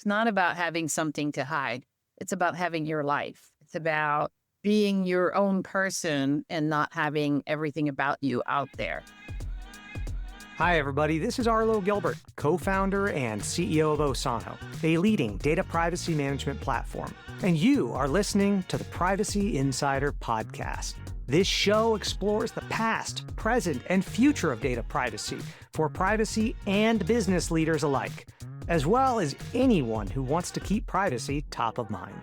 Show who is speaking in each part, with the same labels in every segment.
Speaker 1: It's not about having something to hide. It's about having your life. It's about being your own person and not having everything about you out there.
Speaker 2: Hi, everybody. This is Arlo Gilbert, co-founder and CEO of Osano, a leading data privacy management platform. And you are listening to the Privacy Insider podcast. This show explores the past, present, and future of data privacy for privacy and business leaders alike, as well as anyone who wants to keep privacy top of mind.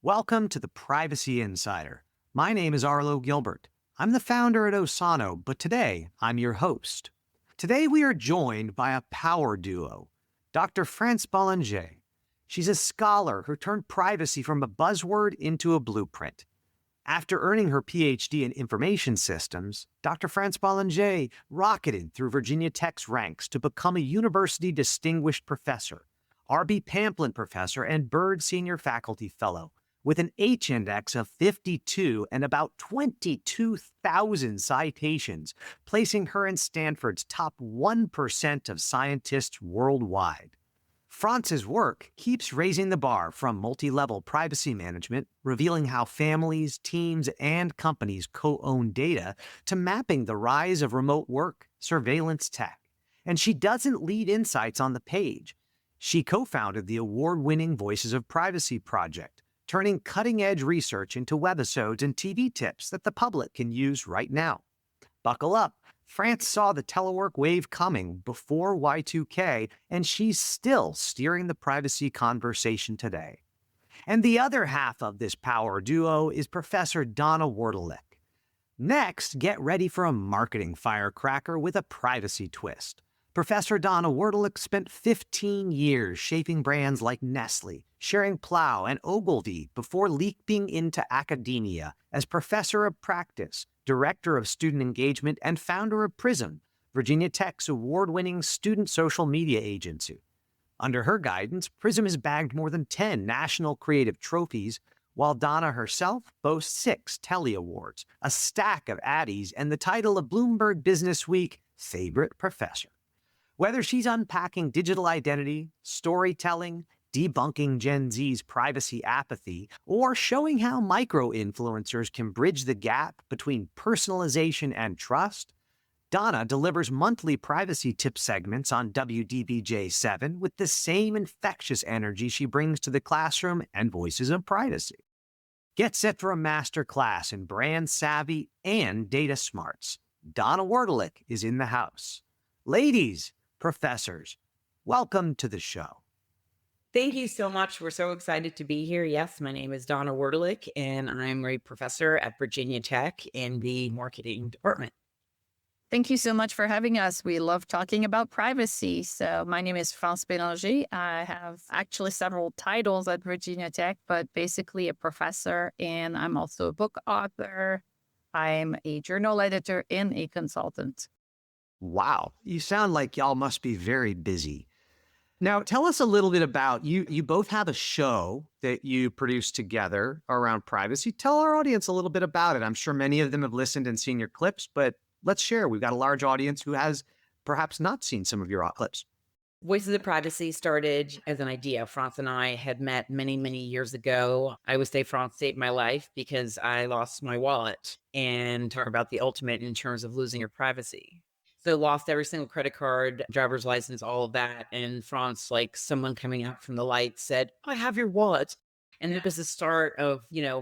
Speaker 2: Welcome to the Privacy Insider. My name is Arlo Gilbert. I'm the founder at Osano, but today I'm your host. Today we are joined by a power duo, Dr. France Bélanger. She's a scholar who turned privacy from a buzzword into a blueprint. After earning her PhD in information systems, Dr. France Bélanger rocketed through Virginia Tech's ranks to become a university distinguished professor, R.B. Pamplin professor, and Byrd Senior Faculty Fellow, with an H-index of 52 and about 22,000 citations, placing her in Stanford's top 1% of scientists worldwide. France's work keeps raising the bar from multi-level privacy management, revealing how families, teams, and companies co-own data, to mapping the rise of remote work, surveillance tech. And she doesn't lead insights on the page. She co-founded the award-winning Voices of Privacy project, turning cutting-edge research into webisodes and TV tips that the public can use right now. Buckle up. France saw the telework wave coming before Y2K, and she's still steering the privacy conversation today. And the other half of this power duo is Professor Donna Wertalik. Next, get ready for a marketing firecracker with a privacy twist. Professor Donna Wertalik spent 15 years shaping brands like Nestle, Schering-Plough, and Ogilvy before leaping into academia as professor of practice, director of student engagement, and founder of Prism, Virginia Tech's award-winning student social media agency. Under her guidance, Prism has bagged more than 10 national creative trophies, while Donna herself boasts 6 Telly Awards, a stack of Addies, and the title of Bloomberg Businessweek Favorite Professor. Whether she's unpacking digital identity, storytelling, debunking Gen Z's privacy apathy, or showing how micro-influencers can bridge the gap between personalization and trust, Donna delivers monthly privacy tip segments on WDBJ7 with the same infectious energy she brings to the classroom and Voices of Privacy. Get set for a masterclass in brand savvy and data smarts. Donna Wertalik is in the house. Ladies, professors, welcome to the show.
Speaker 3: Thank you so much. We're so excited to be here. Yes, my name is Donna Wertalik, and I'm a professor at Virginia Tech in the marketing department.
Speaker 1: Thank you so much for having us. We love talking about privacy. So my name is France Bélanger. I have actually several titles at Virginia Tech, but basically a professor, and I'm also a book author. I'm a journal editor and a consultant.
Speaker 2: Wow, you sound like y'all must be very busy. Now, tell us a little bit about you. You both have a show that you produce together around privacy. Tell our audience a little bit about it. I'm sure many of them have listened and seen your clips, but let's share. We've got a large audience who has perhaps not seen some of your clips.
Speaker 3: Voices of Privacy started as an idea. France and I had met many, many years ago. I would say France saved my life because I lost my wallet, and talk about the ultimate in terms of losing your privacy. So lost every single credit card, driver's license, all of that. And France, like someone coming out from the light, said, I have your wallet. And it was the start of,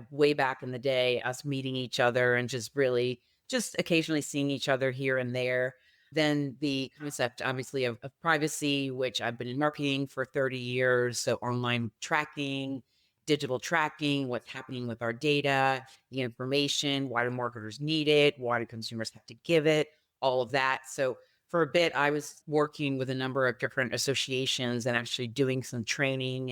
Speaker 3: way back in the day, us meeting each other and just occasionally seeing each other here and there. Then the concept, obviously, of privacy, which I've been in marketing for 30 years. So online tracking, digital tracking, what's happening with our data, the information, why do marketers need it? Why do consumers have to give it? All of that. So for a bit, I was working with a number of different associations and actually doing some training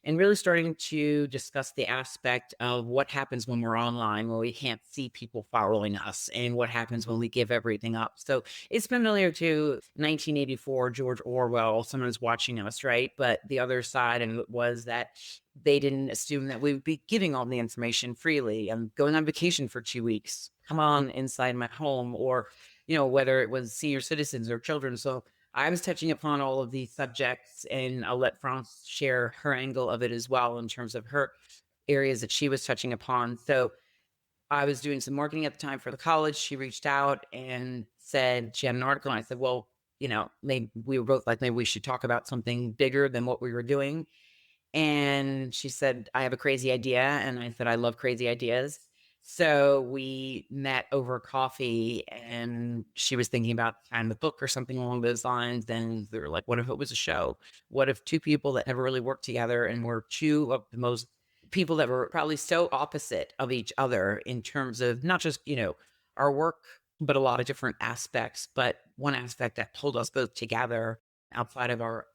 Speaker 3: and really starting to discuss the aspect of what happens when we're online, when we can't see people following us, and what happens when we give everything up. So it's familiar to 1984, George Orwell, someone's watching us, right? But the other side of it was that they didn't assume that we would be giving all the information freely. I'm going on vacation for 2 weeks. Come on inside my home, or whether it was senior citizens or children. So I was touching upon all of these subjects, and I'll let France share her angle of it as well in terms of her areas that she was touching upon. So I was doing some marketing at the time for the college. She reached out and said she had an article, and I said, well, maybe we were both like, maybe we should talk about something bigger than what we were doing. And she said, I have a crazy idea. And I said, I love crazy ideas. So we met over coffee, and she was thinking about kind of the book or something along those lines. And they were like, what if it was a show? What if two people that never really worked together and were two of the most people that were probably so opposite of each other in terms of not just, our work, but a lot of different aspects. But one aspect that pulled us both together outside of our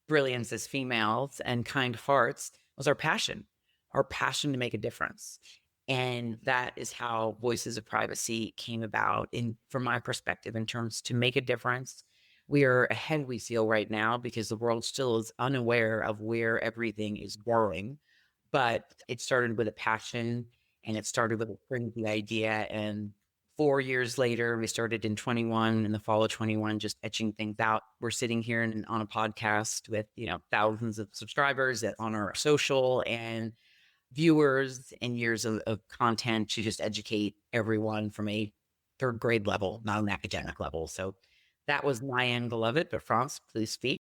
Speaker 3: brilliance as females and kind hearts was our passion to make a difference. And that is how Voices of Privacy came about from my perspective, in terms to make a difference. We are ahead, we feel right now, because the world still is unaware of where everything is going. But it started with a passion, and it started with a crazy idea. And 4 years later, we started in 21, in the fall of 21, just etching things out. We're sitting here on a podcast with, thousands of subscribers on our social, and viewers, and years of content to just educate everyone from a third grade level, not an academic level. So that was my angle of it. But France, please speak.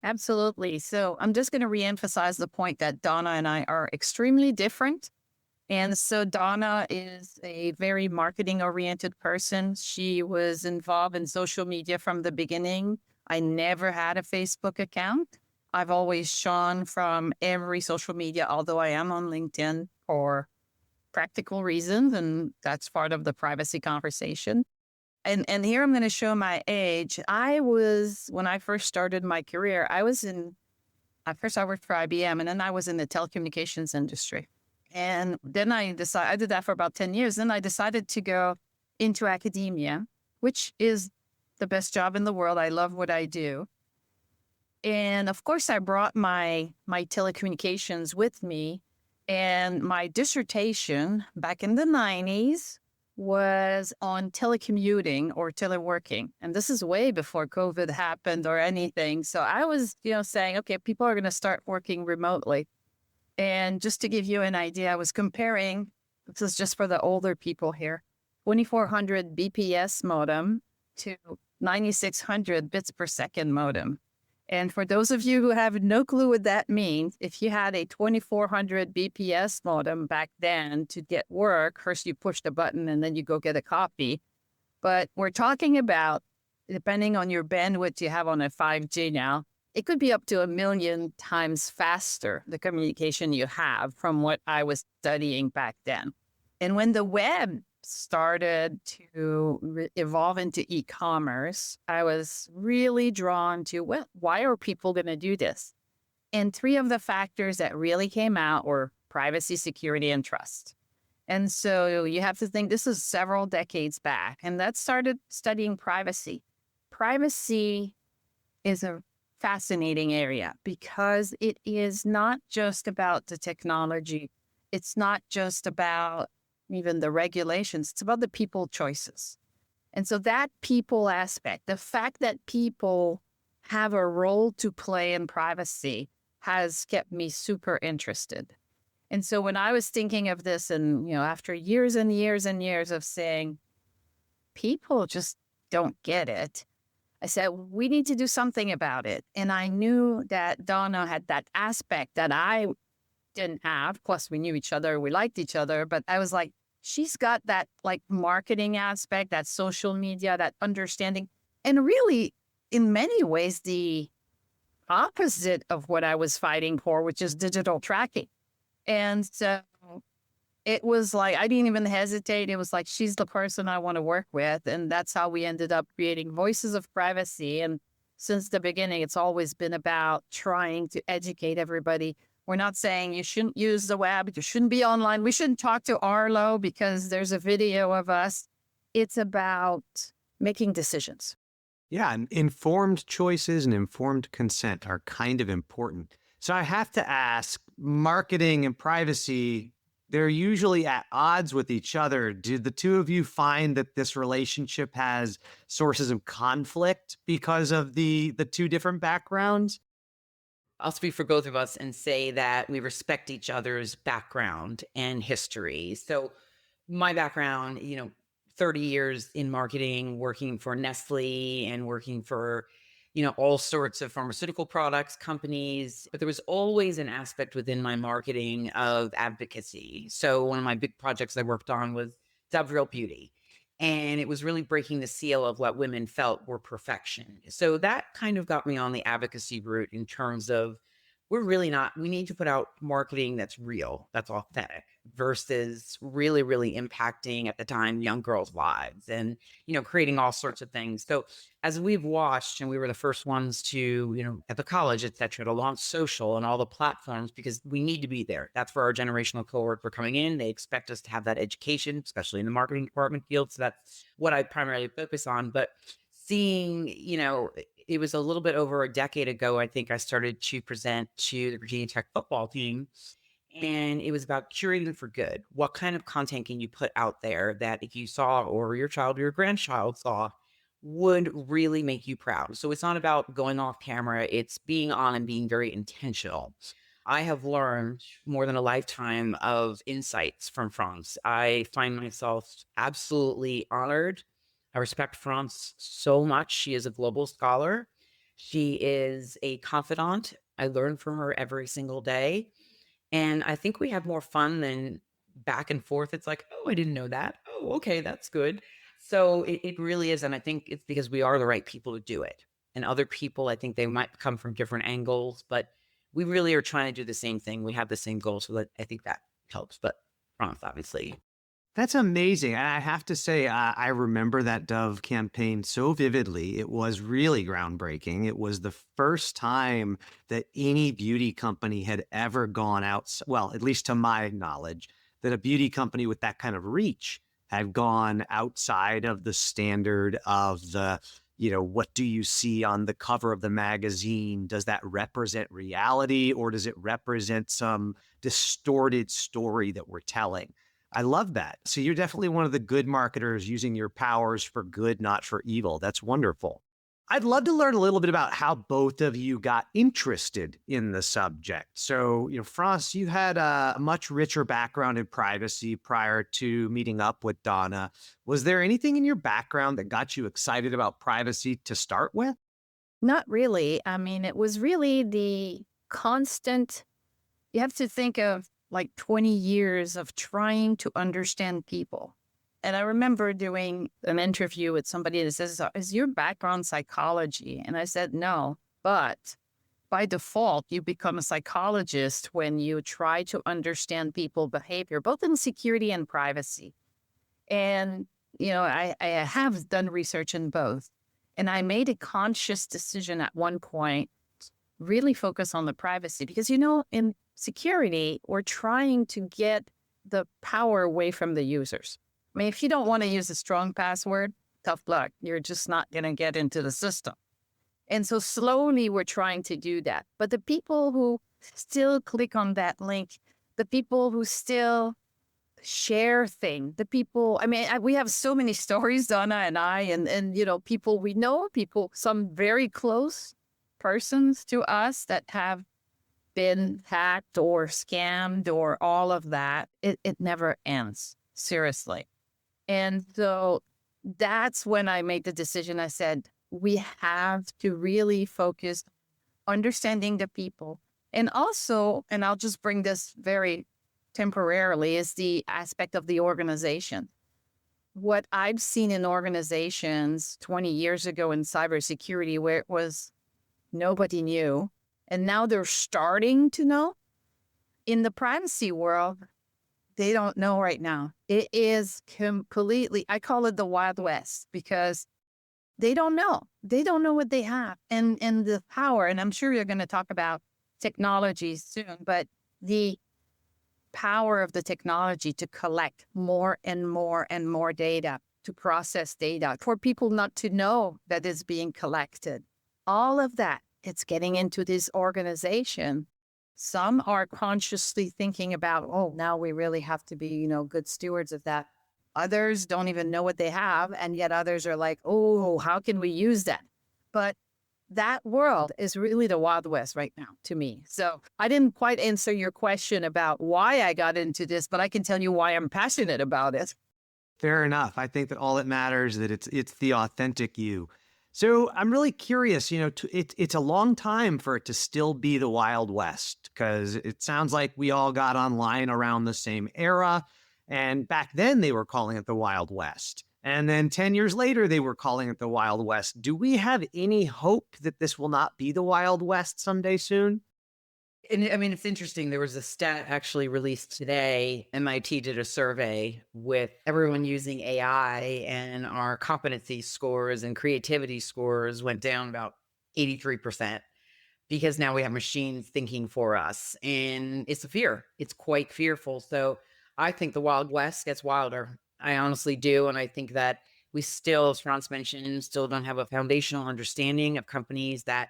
Speaker 1: Absolutely. So I'm just going to reemphasize the point that Donna and I are extremely different. And so Donna is a very marketing oriented person. She was involved in social media from the beginning. I never had a Facebook account. I've always shone from every social media, although I am on LinkedIn for practical reasons, and that's part of the privacy conversation. And here I'm going to show my age. When I first started my career, at first I worked for IBM, and then I was in the telecommunications industry. And then I did that for about 10 years. Then I decided to go into academia, which is the best job in the world. I love what I do. And of course, I brought my telecommunications with me. And my dissertation back in the 90s was on telecommuting or teleworking. And this is way before COVID happened or anything. So I was, saying, okay, people are going to start working remotely. And just to give you an idea, I was comparing, this is just for the older people here, 2400 BPS modem to 9600 bits per second modem. And for those of you who have no clue what that means, if you had a 2400 BPS modem back then to get work, first you push the button and then you go get a copy. But we're talking about, depending on your bandwidth you have on a 5G now, it could be up to 1 million times faster, the communication you have, from what I was studying back then. And when the web started to evolve into e-commerce, I was really drawn to, why are people going to do this? And 3 of the factors that really came out were privacy, security, and trust. And so you have to think this is several decades back, and that started studying privacy. Privacy is a fascinating area because it is not just about the technology. It's not just about even the regulations. It's about the people choices. And so that people aspect, the fact that people have a role to play in privacy, has kept me super interested. And so when I was thinking of this, and after years and years and years of saying, people just don't get it, I said, we need to do something about it. And I knew that Donna had that aspect that I didn't have. Plus, we knew each other, we liked each other. But I was like, she's got that marketing aspect, that social media, that understanding. And really, in many ways, the opposite of what I was fighting for, which is digital tracking. And so it was like, I didn't even hesitate. It was like, she's the person I want to work with. And that's how we ended up creating Voices of Privacy. And since the beginning, it's always been about trying to educate everybody. We're not saying you shouldn't use the web, you shouldn't be online, we shouldn't talk to Arlo because there's a video of us. It's about making decisions.
Speaker 2: Yeah, and informed choices and informed consent are kind of important. So I have to ask, marketing and privacy they're usually at odds with each other. Did the two of you find that this relationship has sources of conflict because of the two different backgrounds?
Speaker 3: I'll speak for both of us and say that we respect each other's background and history. So, my background, 30 years in marketing, working for Nestle and working for, all sorts of pharmaceutical products companies. But there was always an aspect within my marketing of advocacy. So, one of my big projects I worked on was Dove Real Beauty. And it was really breaking the seal of what women felt were perfection. So that kind of got me on the advocacy route in terms of we need to put out marketing that's real, that's authentic versus really, really impacting at the time young girls' lives and, creating all sorts of things. So as we've watched, and we were the first ones to, at the college, et cetera, to launch social and all the platforms because we need to be there. That's where our generational cohort were coming in. They expect us to have that education, especially in the marketing department field. So that's what I primarily focus on. But seeing, it was a little bit over a decade ago, I think I started to present to the Virginia Tech football team. And it was about curating for good. What kind of content can you put out there that if you saw or your child or your grandchild saw would really make you proud? So it's not about going off camera, it's being on and being very intentional. I have learned more than a lifetime of insights from France. I find myself absolutely honored. I respect France so much. She is a global scholar. She is a confidant. I learn from her every single day. And I think we have more fun than back and forth. It's like, oh, I didn't know that. Oh, okay, that's good. So it really is. And I think it's because we are the right people to do it. And other people, I think they might come from different angles, but we really are trying to do the same thing. We have the same goal. So I think that helps. But France, obviously.
Speaker 2: That's amazing. And I have to say, I remember that Dove campaign so vividly. It was really groundbreaking. It was the first time that any beauty company had ever gone out, well, at least to my knowledge, that a beauty company with that kind of reach had gone outside of the standard of what do you see on the cover of the magazine? Does that represent reality or does it represent some distorted story that we're telling? I love that. So you're definitely one of the good marketers using your powers for good, not for evil. That's wonderful. I'd love to learn a little bit about how both of you got interested in the subject. So, France, you had a much richer background in privacy prior to meeting up with Donna. Was there anything in your background that got you excited about privacy to start with?
Speaker 1: Not really. I mean, it was really the constant, you have to think of like 20 years of trying to understand people. And I remember doing an interview with somebody that says, is your background psychology? And I said, no, but by default, you become a psychologist when you try to understand people behavior, both in security and privacy. And, I have done research in both. And I made a conscious decision at one point, really focus on the privacy because, in security, we're trying to get the power away from the users. I mean, if you don't want to use a strong password, tough luck. You're just not going to get into the system. And so slowly we're trying to do that. But the people who still click on that link, the people who still share things, the people, we have so many stories, Donna and I, and people we know, people, some very close persons to us that have been hacked or scammed or all of that. It never ends, seriously. And so that's when I made the decision. I said, we have to really focus understanding the people. And also, and I'll just bring this very temporarily, is the aspect of the organization. What I've seen in organizations 20 years ago in cybersecurity, where it was nobody knew, and now they're starting to know. In the privacy world, they don't know right now. It is completely, I call it the Wild West, because they don't know. They don't know what they have and the power. And I'm sure you're going to talk about technology soon, but the power of the technology to collect more and more and more data, to process data, for people not to know that it's being collected. All of that, it's getting into this organization. Some are consciously thinking about, oh, now we really have to be, good stewards of that. Others don't even know what they have. And yet others are like, oh, how can we use that? But that world is really the Wild West right now to me. So I didn't quite answer your question about why I got into this, but I can tell you why I'm passionate about it.
Speaker 2: Fair enough. I think that all that matters is that it's the authentic you. So I'm really curious, it's a long time for it to still be the Wild West, because it sounds like we all got online around the same era. And back then they were calling it the Wild West. And then 10 years later, they were calling it the Wild West. Do we have any hope that this will not be the Wild West someday soon?
Speaker 3: And I mean, it's interesting. There was a stat actually released today. MIT did a survey with everyone using AI, and our competency scores and creativity scores went down about 83% because now we have machines thinking for us. And it's a fear. It's quite fearful. So I think the Wild West gets wilder. I honestly do. And I think that we still, as Franz mentioned, still don't have a foundational understanding of companies that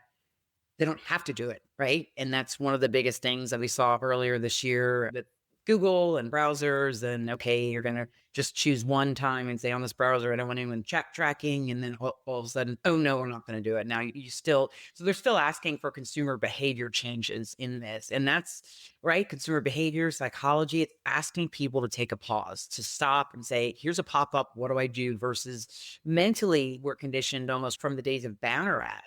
Speaker 3: they don't have to do it, right? And that's one of the biggest things that we saw earlier this year with Google and browsers. And okay, you're going to just choose one time and say on this browser, I don't want anyone tracking. And then all of a sudden, oh no, we're not going to do it. Now you still, so they're still asking for consumer behavior changes in this. And that's right. Consumer behavior, psychology, it's asking people to take a pause, to stop and say, here's a pop-up. What do I do? Versus mentally, we're conditioned almost from the days of banner ads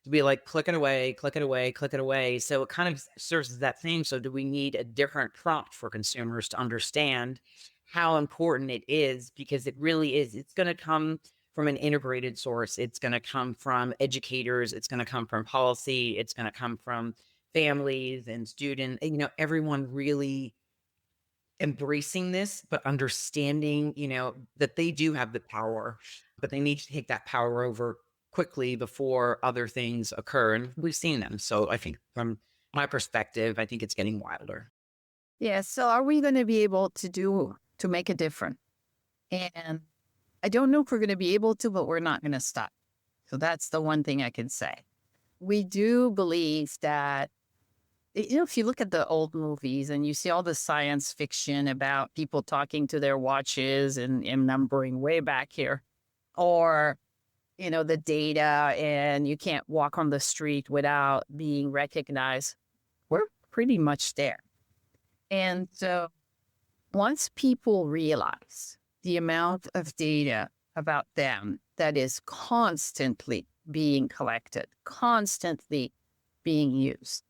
Speaker 3: to be like, click it away, click it away, click it away. So it kind of serves as that thing. So do we need a different prompt for consumers to understand how important it is? Because it really is. It's going to come from an integrated source. It's going to come from educators. It's going to come from policy. It's going to come from families and students, everyone really embracing this, but understanding, that they do have the power, but they need to take that power over quickly before other things occur. And we've seen them. So I think from my perspective, I think it's getting wilder.
Speaker 1: Yeah. So are we going to be able to make a difference? And I don't know if we're going to be able to, but we're not going to stop. So that's the one thing I can say. We do believe that, if you look at the old movies and you see all the science fiction about people talking to their watches and numbering way back here, or, the data and you can't walk on the street without being recognized, we're pretty much there. And so once people realize the amount of data about them that is constantly being collected, constantly being used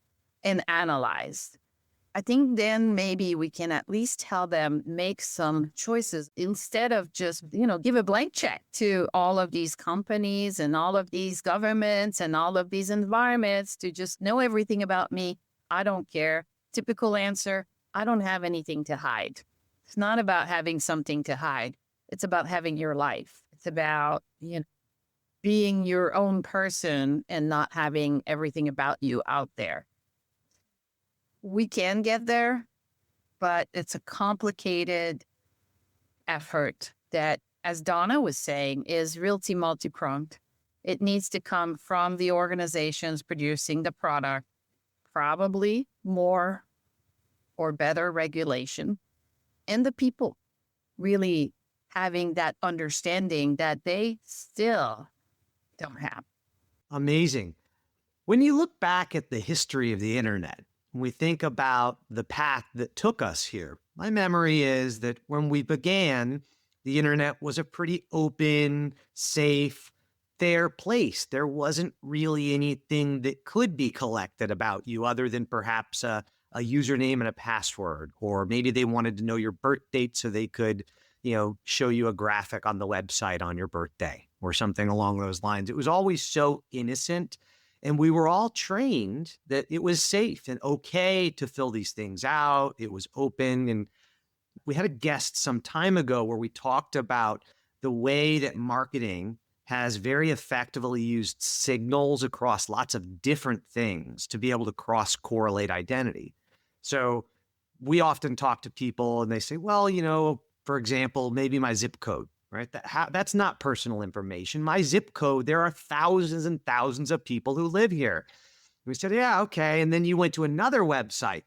Speaker 1: and analyzed, I think then maybe we can at least tell them make some choices instead of just, give a blank check to all of these companies and all of these governments and all of these environments to just know everything about me. I don't care. Typical answer, I don't have anything to hide. It's not about having something to hide. It's about having your life. It's about, being your own person and not having everything about you out there. We can get there, but it's a complicated effort that, as Donna was saying, is realty multi-pronged. It needs to come from the organizations producing the product, probably more or better regulation, and the people really having that understanding that they still don't have.
Speaker 2: Amazing. When you look back at the history of the internet, when we think about the path that took us here, my memory is that when we began, the internet was a pretty open, safe, fair place. There wasn't really anything that could be collected about you other than perhaps a username and a password, or maybe they wanted to know your birth date so they could, show you a graphic on the website on your birthday or something along those lines. It was always so innocent. And we were all trained that it was safe and okay to fill these things out. It was open. And we had a guest some time ago where we talked about the way that marketing has very effectively used signals across lots of different things to be able to cross-correlate identity. So we often talk to people and they say, well, for example, maybe my zip code, right? That's not personal information. My zip code, there are thousands and thousands of people who live here. We said, yeah, okay. And then you went to another website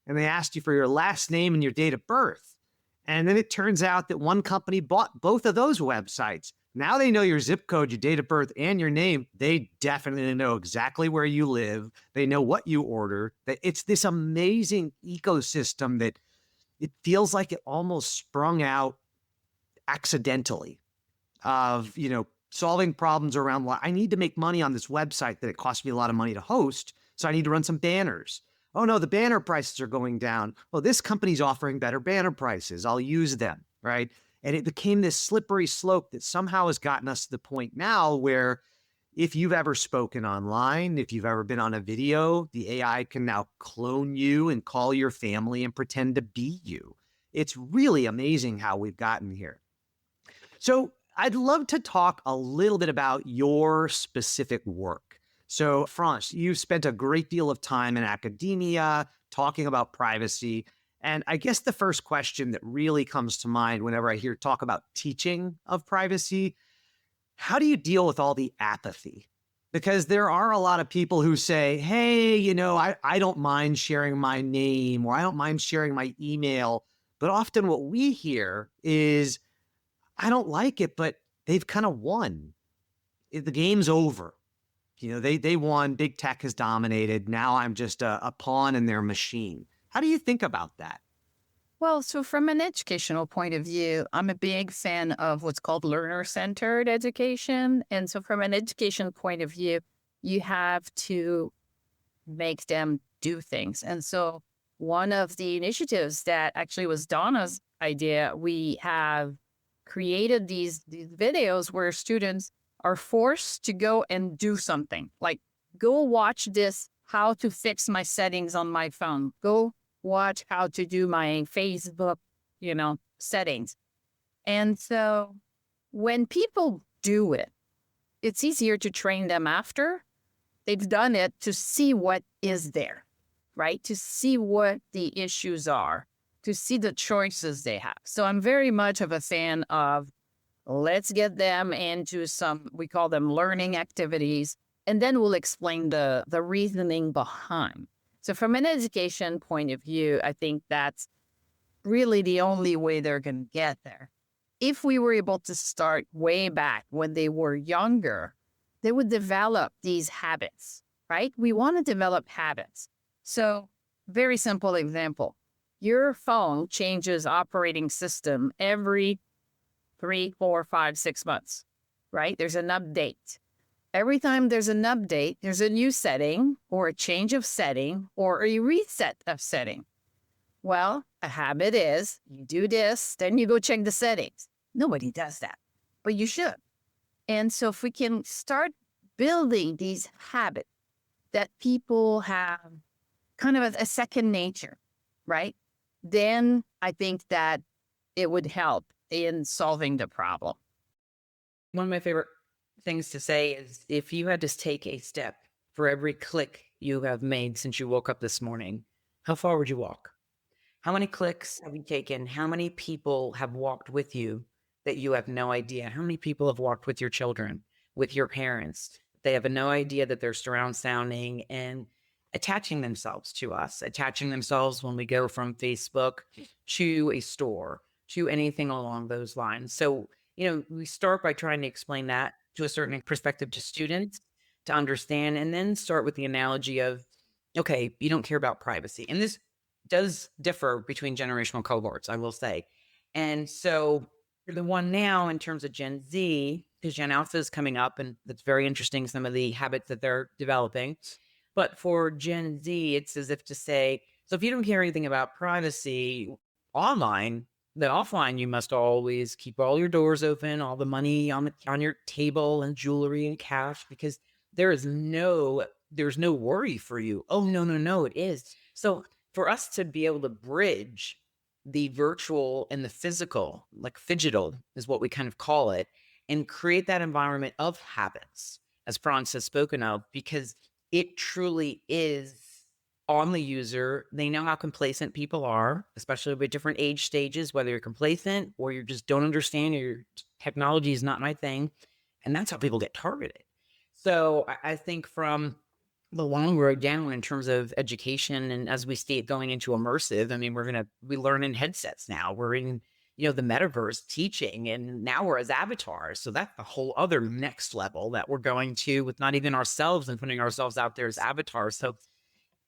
Speaker 2: and they asked you for your last name and your date of birth. And then it turns out that one company bought both of those websites. Now they know your zip code, your date of birth, and your name. They definitely know exactly where you live. They know what you order. It's this amazing ecosystem that it feels like it almost sprung out accidentally of, solving problems around, well, I need to make money on this website that it costs me a lot of money to host. So I need to run some banners. Oh no, the banner prices are going down. Well, this company's offering better banner prices. I'll use them, right? And it became this slippery slope that somehow has gotten us to the point now where if you've ever spoken online, if you've ever been on a video, the AI can now clone you and call your family and pretend to be you. It's really amazing how we've gotten here. So I'd love to talk a little bit about your specific work. So, France, you've spent a great deal of time in academia talking about privacy. And I guess the first question that really comes to mind whenever I hear talk about teaching of privacy, how do you deal with all the apathy? Because there are a lot of people who say, hey, I don't mind sharing my name or I don't mind sharing my email. But often what we hear is, I don't like it, but they've kind of won. The game's over. They won. Big tech has dominated. Now I'm just a pawn in their machine. How do you think about that?
Speaker 1: Well, so from an educational point of view, I'm a big fan of what's called learner-centered education. And so from an education point of view, you have to make them do things. And so one of the initiatives that actually was Donna's idea, we have created these videos where students are forced to go and do something. Like, go watch this, how to fix my settings on my phone. Go watch how to do my Facebook, settings. And so when people do it, it's easier to train them after they've done it to see what is there, right? To see what the issues are, to see the choices they have. So I'm very much of a fan of let's get them into some, we call them learning activities, and then we'll explain the reasoning behind. So from an education point of view, I think that's really the only way they're going to get there. If we were able to start way back when they were younger, they would develop these habits, right? We want to develop habits. So very simple example. Your phone changes operating system every 3, 4, 5, 6 months, right? There's an update. Every time there's an update, there's a new setting or a change of setting or a reset of setting. Well, a habit is you do this, then you go check the settings. Nobody does that, but you should. And so if we can start building these habits that people have kind of a second nature, right? Then I think that it would help in solving the problem.
Speaker 3: One of my favorite things to say is if you had to take a step for every click you have made since you woke up this morning, how far would you walk? How many clicks have you taken? How many people have walked with you that you have no idea? How many people have walked with your children, with your parents? They have no idea that they're surround sounding and attaching themselves to us, attaching themselves when we go from Facebook to a store, to anything along those lines. So, we start by trying to explain that to a certain perspective to students to understand, and then start with the analogy of, okay, you don't care about privacy. And this does differ between generational cohorts, I will say. And so for the one now in terms of Gen Z, because Gen Alpha is coming up and that's very interesting, some of the habits that they're developing. But for Gen Z, it's as if to say, so if you don't care anything about privacy online, then offline, you must always keep all your doors open, all the money on your table and jewelry and cash, because there's no worry for you. Oh, no, it is. So for us to be able to bridge the virtual and the physical, like phygital is what we kind of call it, and create that environment of habits, as Franz has spoken of, because it truly is on the user. They know how complacent people are, especially with different age stages, whether you're complacent or you just don't understand or your technology is not my thing. And that's how people get targeted. So I think from the long road down in terms of education. And as we see it going into immersive, I mean, we learn in headsets now. We're in, the metaverse teaching, and now we're as avatars. So that's a whole other next level that we're going to with not even ourselves and putting ourselves out there as avatars. So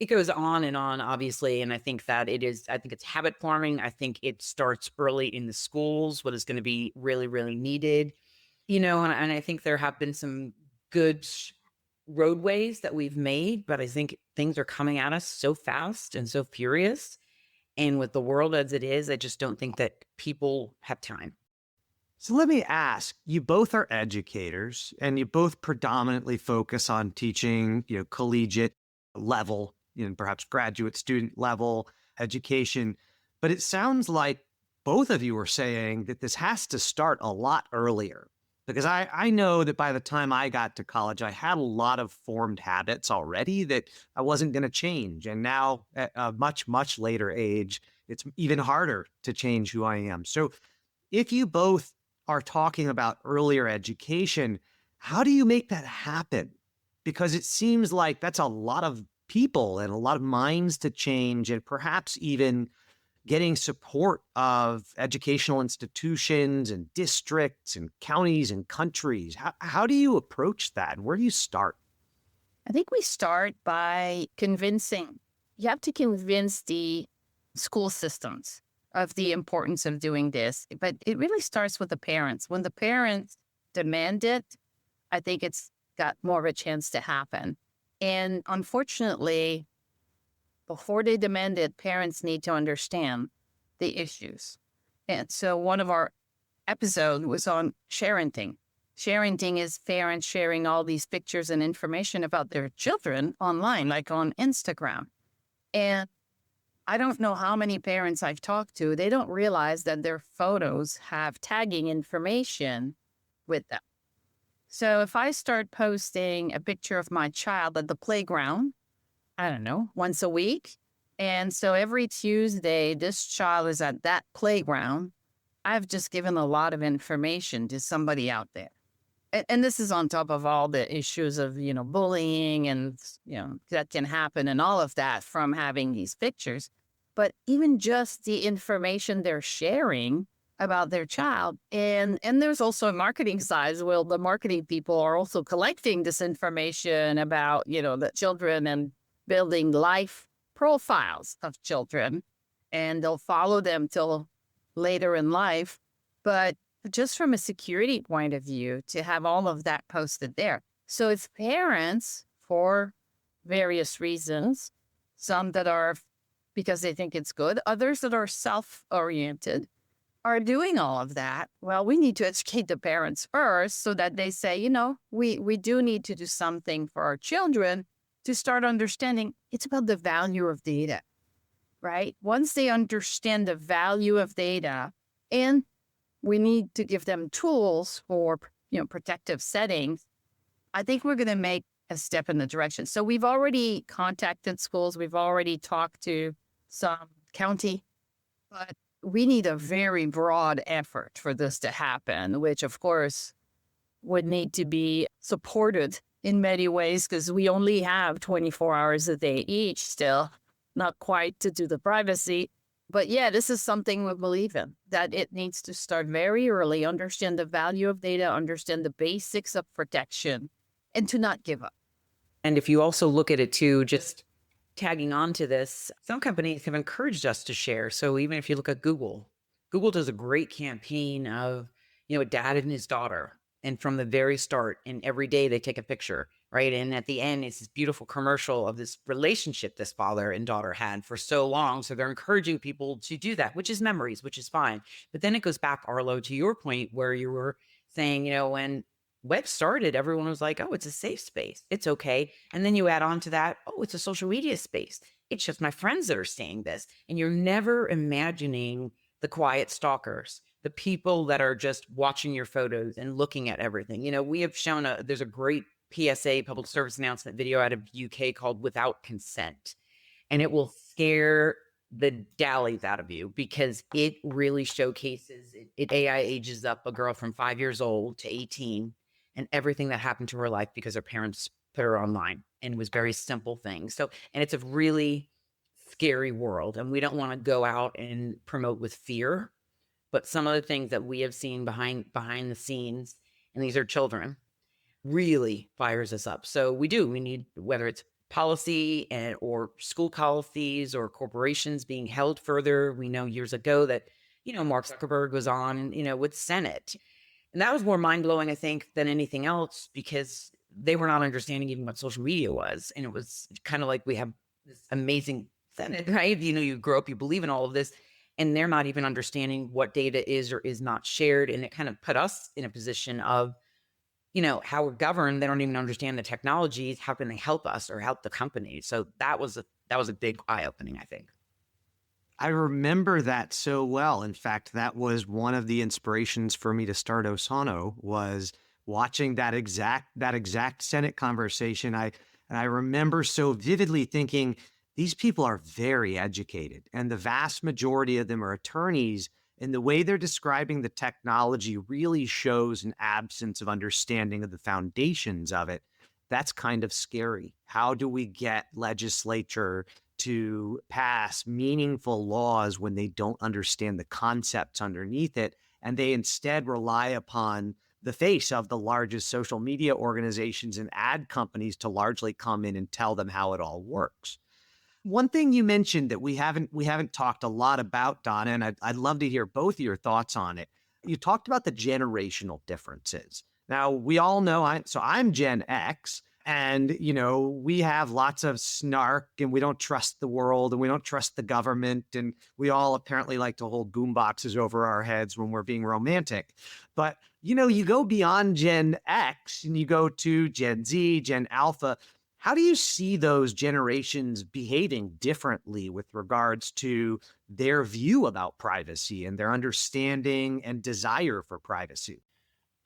Speaker 3: it goes on and on, obviously. And I think that I think it's habit forming. I think it starts early in the schools, what is going to be really, really needed, and I think there have been some good roadways that we've made, but I think things are coming at us so fast and so furious. And with the world as it is, I just don't think that people have time.
Speaker 2: So let me ask, you both are educators and you both predominantly focus on teaching, collegiate level, perhaps graduate student level education. But it sounds like both of you are saying that this has to start a lot earlier. Because I know that by the time I got to college, I had a lot of formed habits already that I wasn't going to change. And now at a much, much later age, it's even harder to change who I am. So if you both are talking about earlier education, how do you make that happen? Because it seems like that's a lot of people and a lot of minds to change, and perhaps even getting support of educational institutions and districts and counties and countries. How do you approach that? Where do you start?
Speaker 1: I think we start by convincing. You have to convince the school systems of the importance of doing this. But it really starts with the parents. When the parents demand it, I think it's got more of a chance to happen. And unfortunately, before they demand it, parents need to understand the issues. And so one of our episodes was on sharenting. Sharenting is parents sharing all these pictures and information about their children online, like on Instagram. And I don't know how many parents I've talked to, they don't realize that their photos have tagging information with them. So if I start posting a picture of my child at the playground, I don't know, once a week, and so every Tuesday, this child is at that playground, I've just given a lot of information to somebody out there. And this is on top of all the issues of, bullying and, that can happen and all of that from having these pictures. But even just the information they're sharing about their child. And there's also a marketing side. Well, the marketing people are also collecting this information about, the children and building life profiles of children. And they'll follow them till later in life. But just from a security point of view, to have all of that posted there. So if parents, for various reasons, some that are because they think it's good, others that are self-oriented, are doing all of that, well, we need to educate the parents first so that they say, we do need to do something for our children to start understanding it's about the value of data, right? Once they understand the value of data, and we need to give them tools for, protective settings, I think we're going to make a step in the direction. So we've already contacted schools. We've already talked to some county, but we need a very broad effort for this to happen, which of course would need to be supported in many ways because we only have 24 hours a day each still, not quite to do the privacy. But yeah, this is something we believe in, that it needs to start very early, understand the value of data, understand the basics of protection, and to not give up.
Speaker 3: And if you also look at it too, just tagging on to this, some companies have encouraged us to share. So even if you look at Google, Google does a great campaign of, a dad and his daughter. And from the very start, and every day they take a picture, right? And at the end, it's this beautiful commercial of this relationship this father and daughter had for so long. So they're encouraging people to do that, which is memories, which is fine. But then it goes back, Arlo, to your point where you were saying, when web started, everyone was like, oh, it's a safe space. It's okay. And then you add on to that, oh, it's a social media space. It's just my friends that are seeing this. And you're never imagining the quiet stalkers, the people that are just watching your photos and looking at everything. We have shown there's a great PSA, public service announcement video out of UK called Without Consent. And it will scare the dallies out of you because it really showcases, it AI ages up a girl from 5 years old to 18 and everything that happened to her life because her parents put her online. and it was very simple things. So, and it's a really scary world, and we don't want to go out and promote with fear. But some of the things that we have seen behind the scenes, and these are children, really fires us up. So we need, whether it's policy and or school policies or corporations being held further. We know years ago that, Mark Zuckerberg was on, with Senate. And that was more mind blowing, I think, than anything else, because they were not understanding even what social media was. And it was kind of like we have this amazing Senate, right? You grow up, you believe in all of this, and they're not even understanding what data is or is not shared. And it kind of put us in a position of, how we're governed. They don't even understand the technologies. How can they help us or help the company? So that was a big eye opening, I think.
Speaker 2: I remember that so well. In fact, that was one of the inspirations for me to start Osano, was watching that exact Senate conversation. I remember so vividly thinking, these people are very educated, and the vast majority of them are attorneys. And the way they're describing the technology really shows an absence of understanding of the foundations of it. That's kind of scary. How do we get legislature to pass meaningful laws when they don't understand the concepts underneath it, and they instead rely upon the face of the largest social media organizations and ad companies to largely come in and tell them how it all works? One thing you mentioned that we haven't talked a lot about, Donna, and I'd love to hear both of your thoughts on it. You talked about the generational differences. Now, we all know I'm Gen X, and we have lots of snark, and we don't trust the world, and we don't trust the government, and we all apparently like to hold boomboxes over our heads when we're being romantic. But you go beyond Gen X and you go to Gen Z, Gen Alpha. How do you see those generations behaving differently with regards to their view about privacy and their understanding and desire for privacy?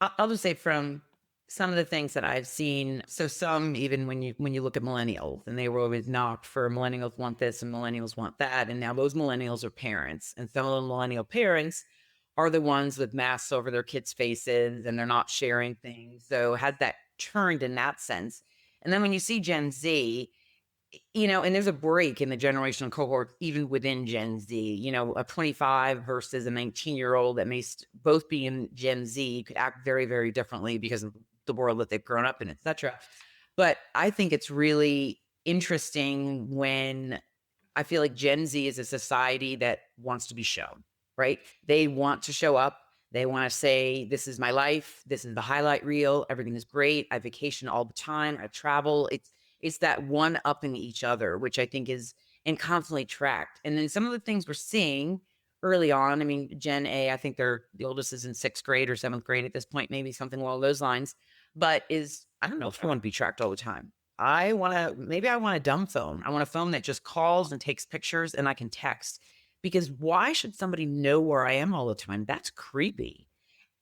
Speaker 3: I'll just say, from some of the things that I've seen. So some, even when you look at millennials, and they were always knocked for millennials want this and millennials want that. And now those millennials are parents, and some of the millennial parents are the ones with masks over their kids' faces, and they're not sharing things. So has that turned in that sense? And then when you see Gen Z, and there's a break in the generational cohort, even within Gen Z, a 25 versus a 19-year-old that may both be in Gen Z could act very, very differently because of the world that they've grown up in, et cetera. But I think it's really interesting when I feel like Gen Z is a society that wants to be shown, right? They want to show up. They want to say, this is my life. This is the highlight reel. Everything is great. I vacation all the time. I travel. It's that one upping each other, which I think is, and constantly tracked. And then some of the things we're seeing early on, I mean, Gen A, I think the oldest is in 6th grade or 7th grade at this point, maybe something along those lines, but I don't know if I want to be tracked all the time. Maybe I want a dumb phone. I want a phone that just calls and takes pictures and I can text, because why should somebody know where I am all the time? That's creepy.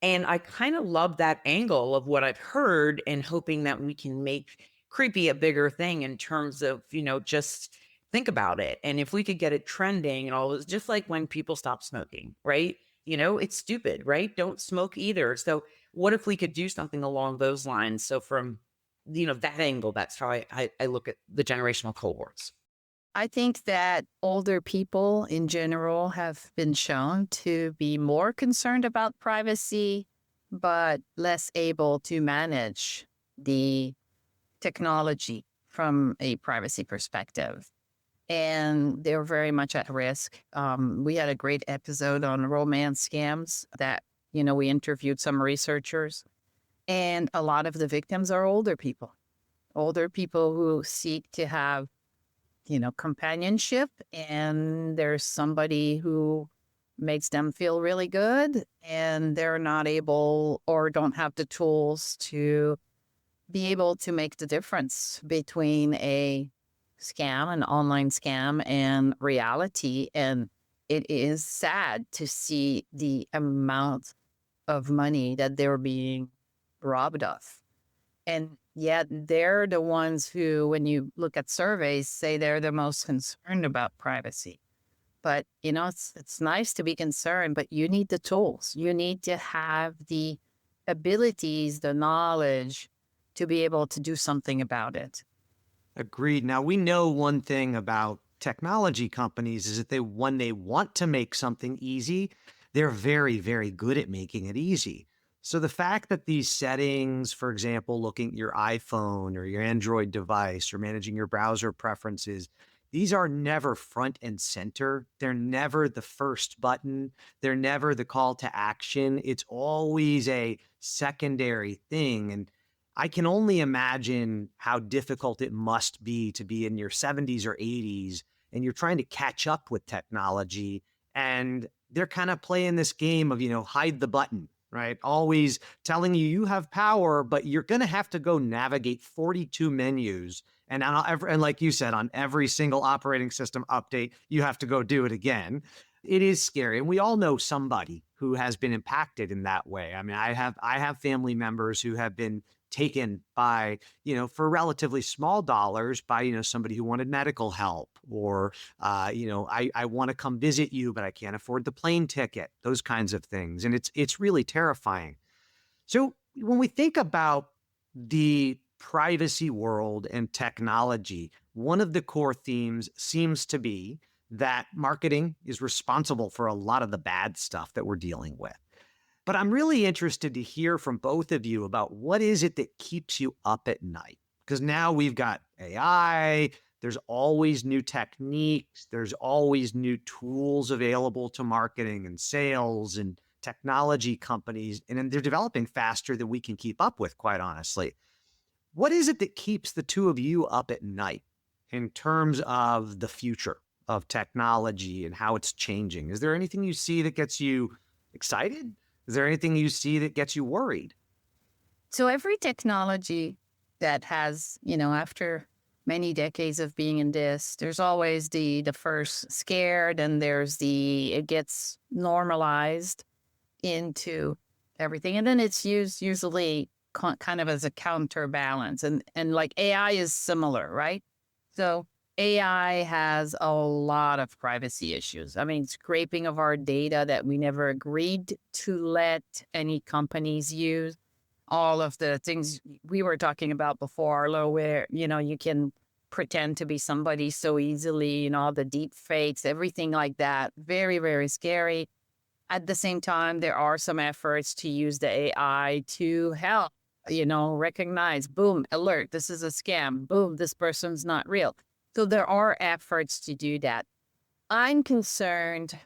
Speaker 3: And I kind of love that angle of what I've heard, and hoping that we can make creepy a bigger thing in terms of, just think about it. And if we could get it trending and all this, just like when people stop smoking, right? It's stupid, right? Don't smoke either. So what if we could do something along those lines? So from, that angle, that's how I look at the generational cohorts.
Speaker 1: I think that older people in general have been shown to be more concerned about privacy, but less able to manage the technology from a privacy perspective. And they're very much at risk. We had a great episode on romance scams that, we interviewed some researchers, and a lot of the victims are older people who seek to have companionship, and there's somebody who makes them feel really good, and they're not able or don't have the tools to be able to make the difference between an online scam, and reality. And it is sad to see the amount of money that they're being robbed of. And yet they're the ones who, when you look at surveys, say they're the most concerned about privacy. But, it's nice to be concerned, but you need the tools. You need to have the abilities, the knowledge to be able to do something about it.
Speaker 2: Agreed. Now, we know one thing about technology companies is that when they want to make something easy, they're very, very good at making it easy. So the fact that these settings, for example, looking at your iPhone or your Android device or managing your browser preferences, these are never front and center. They're never the first button. They're never the call to action. It's always a secondary thing. And I can only imagine how difficult it must be to be in your 70s or 80s and you're trying to catch up with technology and they're kind of playing this game of, hide the button, right? Always telling you have power, but you're going to have to go navigate 42 menus. And like you said, on every single operating system update, you have to go do it again. It is scary. And we all know somebody who has been impacted in that way. I mean, I have family members who have been taken by, for relatively small dollars by, somebody who wanted medical help or, I want to come visit you, but I can't afford the plane ticket, those kinds of things. And it's really terrifying. So when we think about the privacy world and technology, one of the core themes seems to be that marketing is responsible for a lot of the bad stuff that we're dealing with. But I'm really interested to hear from both of you about what is it that keeps you up at night? Because now we've got AI, there's always new techniques, there's always new tools available to marketing and sales and technology companies, and then they're developing faster than we can keep up with, quite honestly. What is it that keeps the two of you up at night in terms of the future of technology and how it's changing? Is there anything you see that gets you excited? Is there anything you see that gets you worried?
Speaker 1: So every technology that has, after many decades of being in this, there's always the first scared, and there's it gets normalized into everything. And then it's used usually kind of as a counterbalance. And like AI is similar, right? So AI has a lot of privacy issues. I mean, scraping of our data that we never agreed to let any companies use. All of the things we were talking about before, Arlo, where, you can pretend to be somebody so easily, all the deep fakes, everything like that. Very, very scary. At the same time, there are some efforts to use the AI to help, recognize, boom, alert, this is a scam. Boom, this person's not real. So there are efforts to do that. I'm concerned,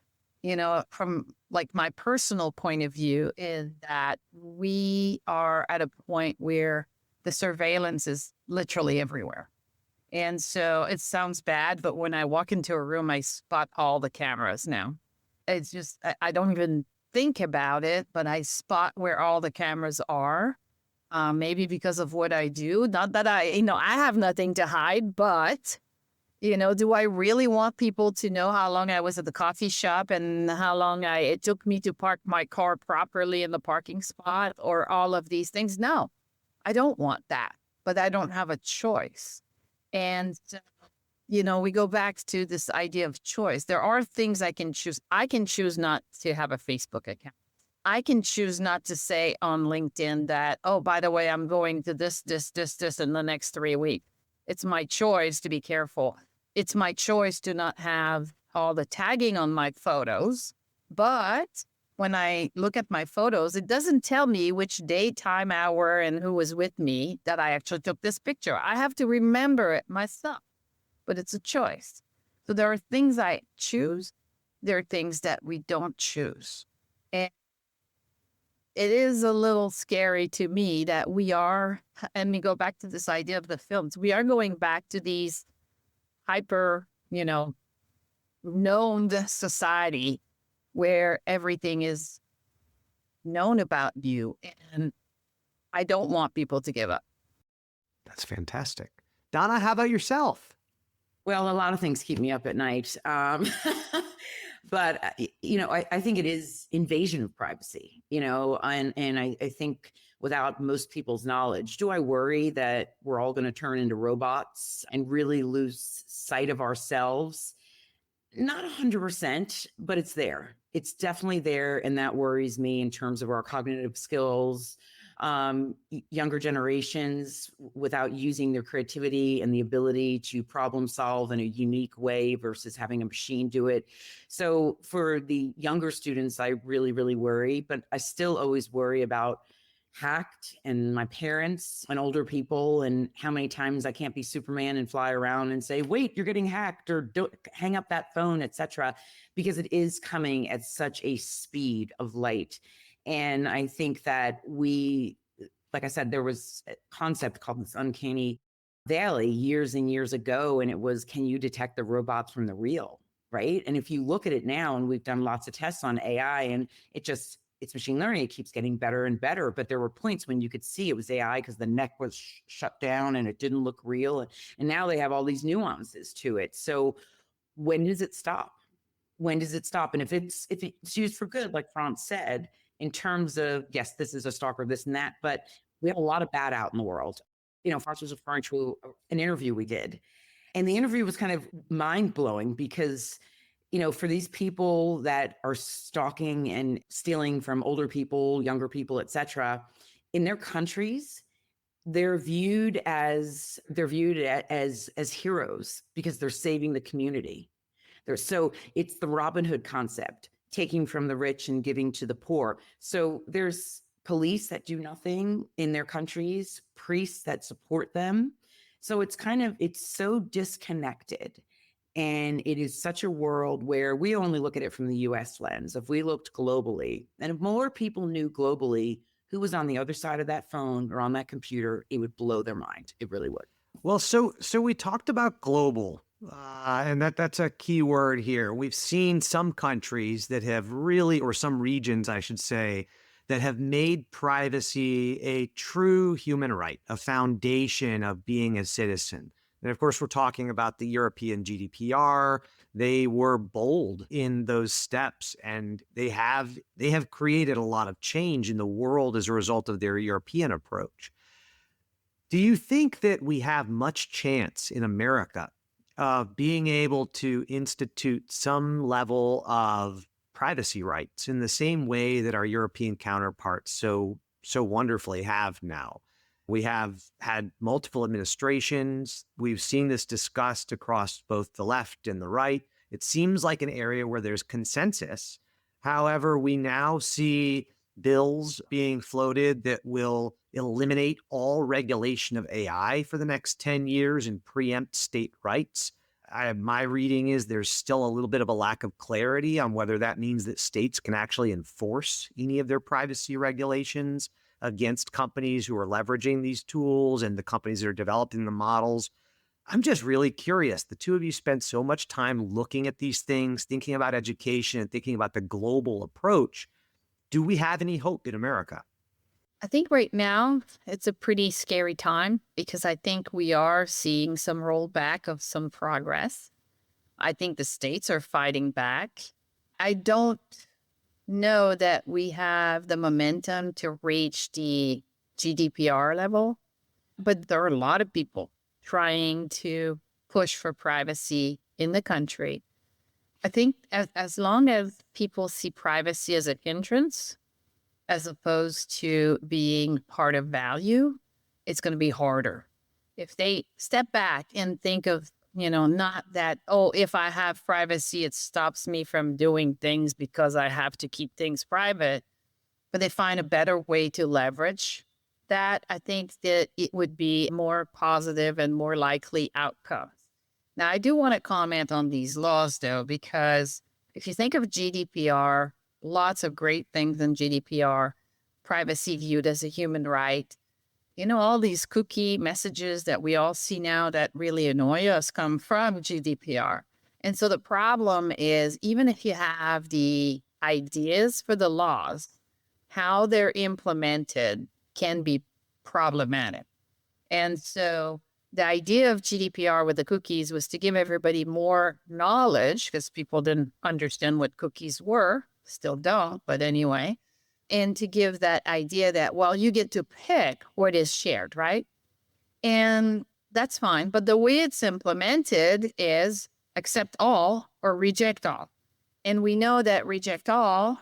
Speaker 1: from like my personal point of view, is that we are at a point where the surveillance is literally everywhere. And so it sounds bad, but when I walk into a room, I spot all the cameras now. It's just, I don't even think about it, but I spot where all the cameras are. Maybe because of what I do. Not that I have nothing to hide, but do I really want people to know how long I was at the coffee shop and how long it took me to park my car properly in the parking spot or all of these things? No, I don't want that, but I don't have a choice. And, we go back to this idea of choice. There are things I can choose. I can choose not to have a Facebook account. I can choose not to say on LinkedIn that, oh, by the way, I'm going to this in the next 3 weeks. It's my choice to be careful. It's my choice to not have all the tagging on my photos. But when I look at my photos, it doesn't tell me which day, time, hour, and who was with me that I actually took this picture. I have to remember it myself, but it's a choice. So there are things I choose. There are things that we don't choose. And it is a little scary to me that we are, and we go back to this idea of the films, we are going back to these hyper, known society where everything is known about you. And I don't want people to give up.
Speaker 2: That's fantastic. Donna, how about yourself?
Speaker 3: Well, a lot of things keep me up at night. But, I think it is invasion of privacy, and I think without most people's knowledge, do I worry that we're all going to turn into robots and really lose sight of ourselves? Not 100%, but it's there. It's definitely there. And that worries me in terms of our cognitive skills, younger generations without using their creativity and the ability to problem solve in a unique way versus having a machine do it. So for the younger students, I really, really worry, but I still always worry about hacked and my parents and older people and how many times I can't be Superman and fly around and say, wait, you're getting hacked, or don't hang up that phone, etc., because it is coming at such a speed of light. And I think that like I said, there was a concept called this uncanny valley years and years ago, and it was, can you detect the robots from the real, right? And if you look at it now, and we've done lots of tests on AI, and it's machine learning, it keeps getting better and better. But there were points when you could see it was AI because the neck was shut down and it didn't look real. And now they have all these nuances to it. So when does it stop? When does it stop? And if it's used for good, like Franz said, in terms of, yes, this is a stalker, this and that, but we have a lot of bad out in the world. Franz was referring to an interview we did. And the interview was kind of mind blowing because for these people that are stalking and stealing from older people, younger people, etc., in their countries, they're viewed as heroes because they're saving the community. So it's the Robin Hood concept, taking from the rich and giving to the poor. So there's police that do nothing in their countries, priests that support them. So it's so disconnected. And it is such a world where we only look at it from the US lens. If we looked globally, and if more people knew globally who was on the other side of that phone or on that computer, it would blow their mind. It really would.
Speaker 2: Well, so we talked about global, and that's a key word here. We've seen some countries that have really, or some regions, I should say, that have made privacy a true human right, a foundation of being a citizen. And of course, we're talking about the European GDPR. They were bold in those steps, and they have created a lot of change in the world as a result of their European approach. Do you think that we have much chance in America of being able to institute some level of privacy rights in the same way that our European counterparts so wonderfully have now? We have had multiple administrations. We've seen this discussed across both the left and the right. It seems like an area where there's consensus. However, we now see bills being floated that will eliminate all regulation of AI for the next 10 years and preempt state rights. My reading is there's still a little bit of a lack of clarity on whether that means that states can actually enforce any of their privacy regulations against companies who are leveraging these tools and the companies that are developing the models. I'm just really curious. The two of you spent so much time looking at these things, thinking about education and thinking about the global approach. Do we have any hope in America?
Speaker 1: I think right now it's a pretty scary time because I think we are seeing some rollback of some progress. I think the states are fighting back. I don't know that we have the momentum to reach the GDPR level, but there are a lot of people trying to push for privacy in the country. I think as long as people see privacy as a hindrance, as opposed to being part of value, it's going to be harder. If they step back and think of, not that, oh, if I have privacy, it stops me from doing things because I have to keep things private, but they find a better way to leverage that, I think that it would be more positive and more likely outcomes. Now, I do want to comment on these laws, though, because if you think of GDPR, lots of great things in GDPR, privacy viewed as a human right. All these cookie messages that we all see now that really annoy us come from GDPR. And so the problem is, even if you have the ideas for the laws, how they're implemented can be problematic. And so the idea of GDPR with the cookies was to give everybody more knowledge because people didn't understand what cookies were, still don't, but anyway. And to give that idea that, well, you get to pick what is shared, right? And that's fine. But the way it's implemented is accept all or reject all. And we know that reject all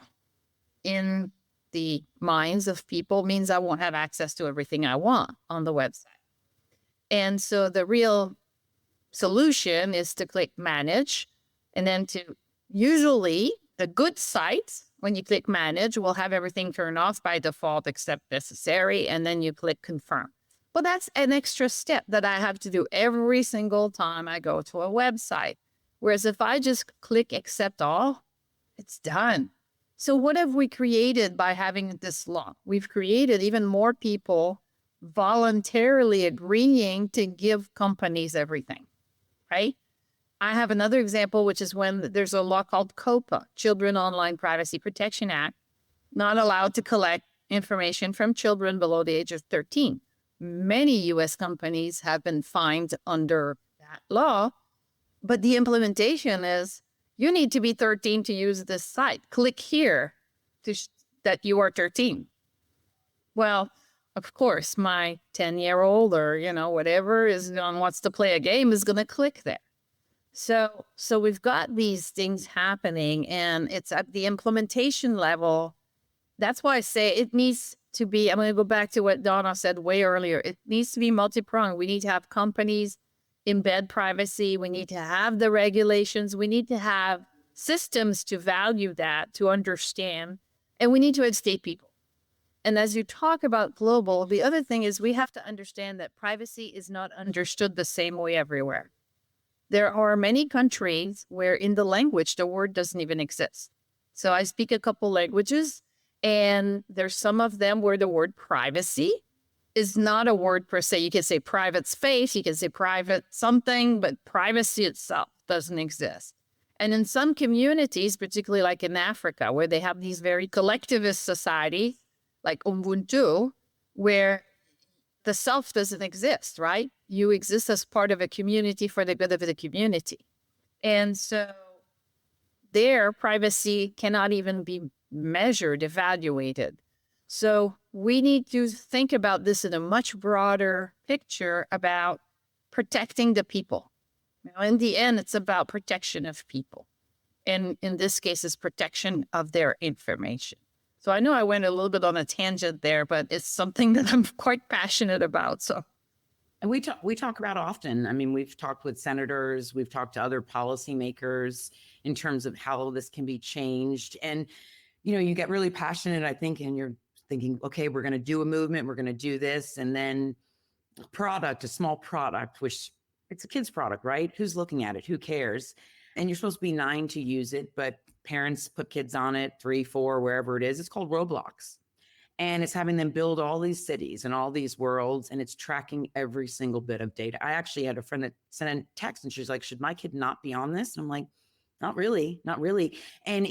Speaker 1: in the minds of people means I won't have access to everything I want on the website. And so the real solution is to click manage, and then to usually the good sites, when you click manage, will have everything turned off by default except necessary, and then you click confirm. But that's an extra step that I have to do every single time I go to a website. Whereas if I just click accept all, it's done. So what have we created by having this law? We've created even more people voluntarily agreeing to give companies everything, right? I have another example, which is when there's a law called COPA, Children Online Privacy Protection Act, not allowed to collect information from children below the age of 13. Many US companies have been fined under that law, but the implementation is you need to be 13 to use this site. Click here that you are 13. Well, of course, my 10-year-old or, whatever wants to play a game is going to click there. So we've got these things happening, and it's at the implementation level. That's why I say it needs to be, I'm going to go back to what Donna said way earlier. It needs to be multi-pronged. We need to have companies embed privacy. We need to have the regulations. We need to have systems to value that, to understand, and we need to educate people. And as you talk about global, the other thing is we have to understand that privacy is not understood the same way everywhere. There are many countries where in the language, the word doesn't even exist. So I speak a couple languages, and there's some of them where the word privacy is not a word per se. You can say private space, you can say private something, but privacy itself doesn't exist. And in some communities, particularly like in Africa, where they have these very collectivist societies, like Ubuntu, where the self doesn't exist, right? You exist as part of a community for the good of the community. And so their privacy cannot even be measured, evaluated. So we need to think about this in a much broader picture about protecting the people. In the end, it's about protection of people. And in this case, it's protection of their information. So I know I went a little bit on a tangent there, but it's something that I'm quite passionate about.
Speaker 3: And we talk about often. I mean, we've talked with senators, we've talked to other policymakers in terms of how this can be changed. And, you get really passionate, I think, and you're thinking, okay, we're going to do a movement, we're going to do this. And then a small product, which it's a kid's product, right? Who's looking at it? Who cares? And you're supposed to be 9 to use it, but parents put kids on it, 3, 4, wherever it is. It's called Roblox. And it's having them build all these cities and all these worlds, and it's tracking every single bit of data. I actually had a friend that sent a text, and she's like, should my kid not be on this? And I'm like, not really. And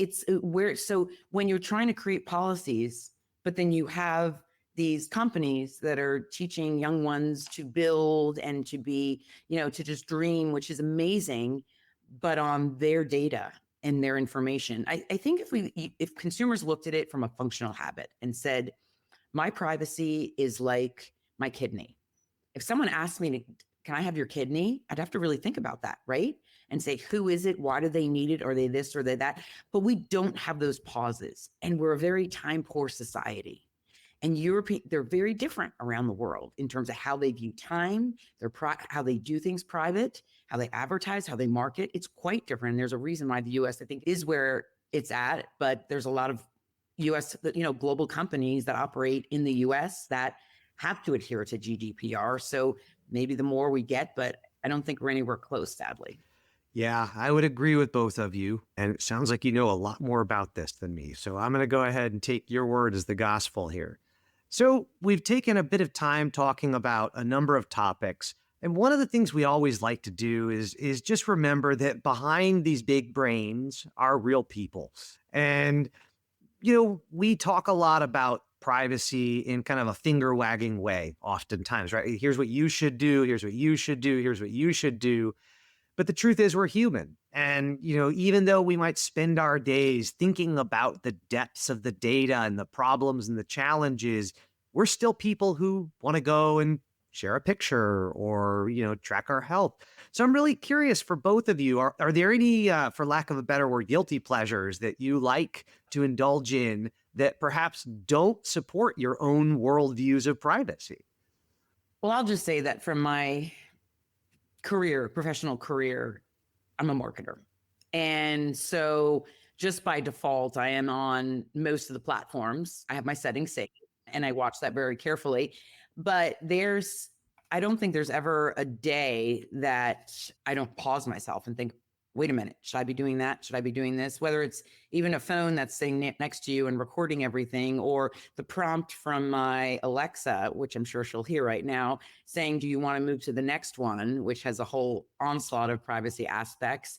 Speaker 3: so when you're trying to create policies, but then you have these companies that are teaching young ones to build and to be, to just dream, which is amazing, but on their data and their information. I think if consumers looked at it from a functional habit and said, my privacy is like my kidney. If someone asked me, can I have your kidney? I'd have to really think about that, right? And say, who is it? Why do they need it? Are they this or they that? But we don't have those pauses. And we're a very time poor society. And they're very different around the world in terms of how they view time, how they do things private, how they advertise, how they market. It's quite different. And there's a reason why the US, I think, is where it's at. But there's a lot of US, global companies that operate in the US that have to adhere to GDPR. So maybe the more we get, but I don't think we're anywhere close, sadly.
Speaker 2: Yeah, I would agree with both of you. And it sounds like you know a lot more about this than me. So I'm going to go ahead and take your word as the gospel here. So we've taken a bit of time talking about a number of topics. And one of the things we always like to do is just remember that behind these big brains are real people. And, we talk a lot about privacy in kind of a finger wagging way oftentimes, right? Here's what you should do. Here's what you should do. Here's what you should do. But the truth is we're human. And, even though we might spend our days thinking about the depths of the data and the problems and the challenges, we're still people who want to go and share a picture or, track our health. So I'm really curious for both of you, are there any, for lack of a better word, guilty pleasures that you like to indulge in that perhaps don't support your own worldviews of privacy?
Speaker 3: Well, I'll just say that from my professional career, I'm a marketer. And so just by default, I am on most of the platforms. I have my settings saved and I watch that very carefully. But I don't think there's ever a day that I don't pause myself and think, wait a minute, should I be doing that? Should I be doing this? Whether it's even a phone that's sitting next to you and recording everything, or the prompt from my Alexa, which I'm sure she'll hear right now, saying, do you want to move to the next one, which has a whole onslaught of privacy aspects.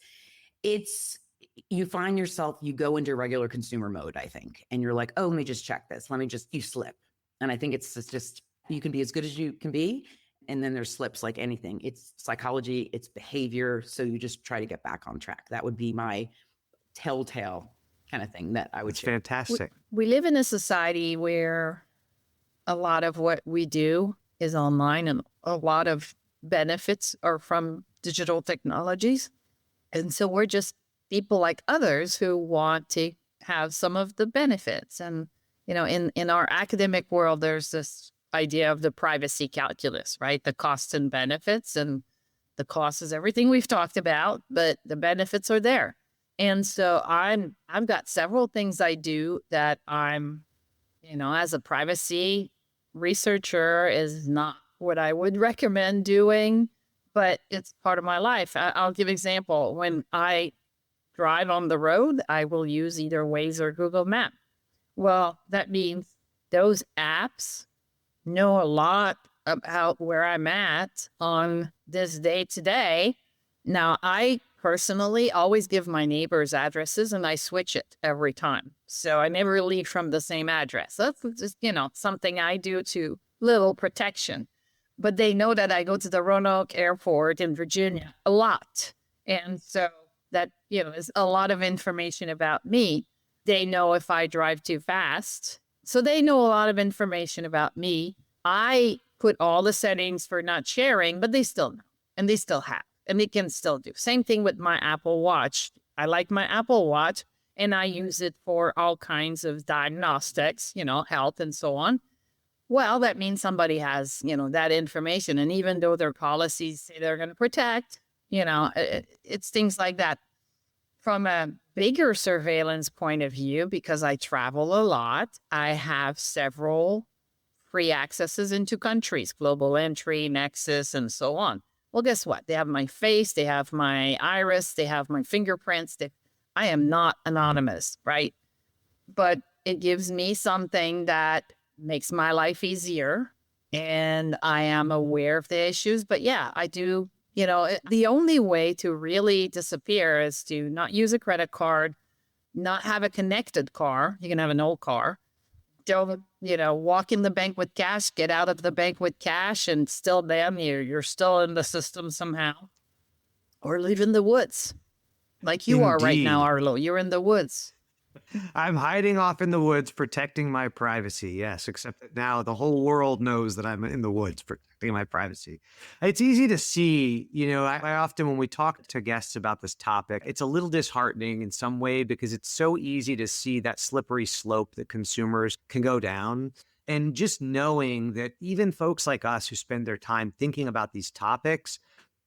Speaker 3: You find yourself, you go into regular consumer mode, I think, and you're like, oh, let me just check this. You slip. And I think it's just, you can be as good as you can be. And then there's slips like anything. It's psychology, it's behavior. So you just try to get back on track. That would be my telltale kind of thing that I would share.
Speaker 2: Fantastic.
Speaker 1: We live in a society where a lot of what we do is online and a lot of benefits are from digital technologies. And so we're just people like others who want to have some of the benefits. And, in our academic world, there's this idea of the privacy calculus, right? The costs and benefits, and the cost is everything we've talked about, but the benefits are there. And so I've got several things I do that I'm, as a privacy researcher is not what I would recommend doing, but it's part of my life. I'll give an example. When I drive on the road, I will use either Waze or Google Map. Well, that means those apps know a lot about where I'm at on this day today. Now, I personally always give my neighbors addresses and I switch it every time. So I never leave from the same address. That's just, something I do to little protection. But they know that I go to the Roanoke Airport in Virginia a lot. And so that, is a lot of information about me. They know if I drive too fast. So they know a lot of information about me. I put all the settings for not sharing, but they still know, and they still have, and they can still do. Same thing with my Apple Watch. I like my Apple Watch, and I use it for all kinds of diagnostics, health and so on. Well, that means somebody has, that information. And even though their policies say they're going to protect, it's things like that. From a bigger surveillance point of view, because I travel a lot, I have several free accesses into countries, Global Entry, Nexus, and so on. Well, guess what? They have my face, they have my iris, they have my fingerprints. I am not anonymous, right? But it gives me something that makes my life easier, and I am aware of the issues. But yeah, I do. The only way to really disappear is to not use a credit card, not have a connected car. You can have an old car. Don't, walk in the bank with cash, get out of the bank with cash, and still damn you're still in the system somehow. Or live in the woods, like you are right now, Arlo. You're in the woods.
Speaker 2: I'm hiding off in the woods, protecting my privacy. Yes, except that now the whole world knows that I'm in the woods protecting my privacy. It's easy to see, I often, when we talk to guests about this topic, it's a little disheartening in some way because it's so easy to see that slippery slope that consumers can go down. And just knowing that even folks like us who spend their time thinking about these topics,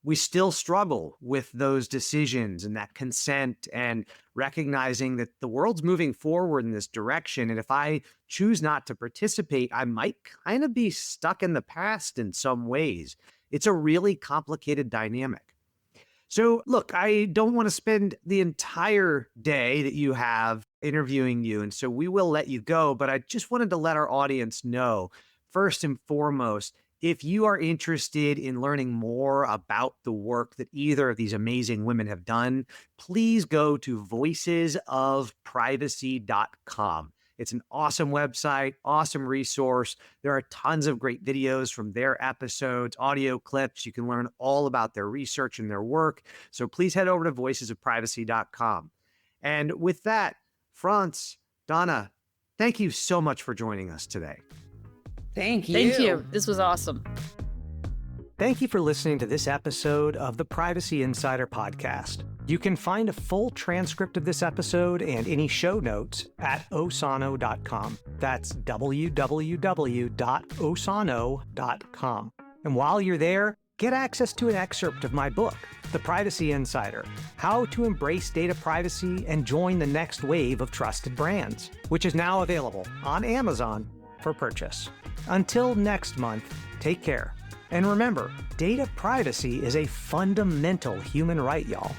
Speaker 2: we still struggle with those decisions and that consent and recognizing that the world's moving forward in this direction. And if I choose not to participate, I might kind of be stuck in the past in some ways. It's a really complicated dynamic. So look, I don't want to spend the entire day that you have interviewing you. And so we will let you go, but I just wanted to let our audience know, first and foremost, if you are interested in learning more about the work that either of these amazing women have done, please go to voicesofprivacy.com. It's an awesome website, awesome resource. There are tons of great videos from their episodes, audio clips. You can learn all about their research and their work. So please head over to voicesofprivacy.com. And with that, France, Donna, thank you so much for joining us today.
Speaker 3: Thank you.
Speaker 1: Thank you. This was awesome.
Speaker 2: Thank you for listening to this episode of the Privacy Insider Podcast. You can find a full transcript of this episode and any show notes at osano.com. That's www.osano.com. And while you're there, get access to an excerpt of my book, The Privacy Insider: How to Embrace Data Privacy and Join the Next Wave of Trusted Brands, which is now available on Amazon for purchase. Until next month, take care. And remember, data privacy is a fundamental human right, y'all.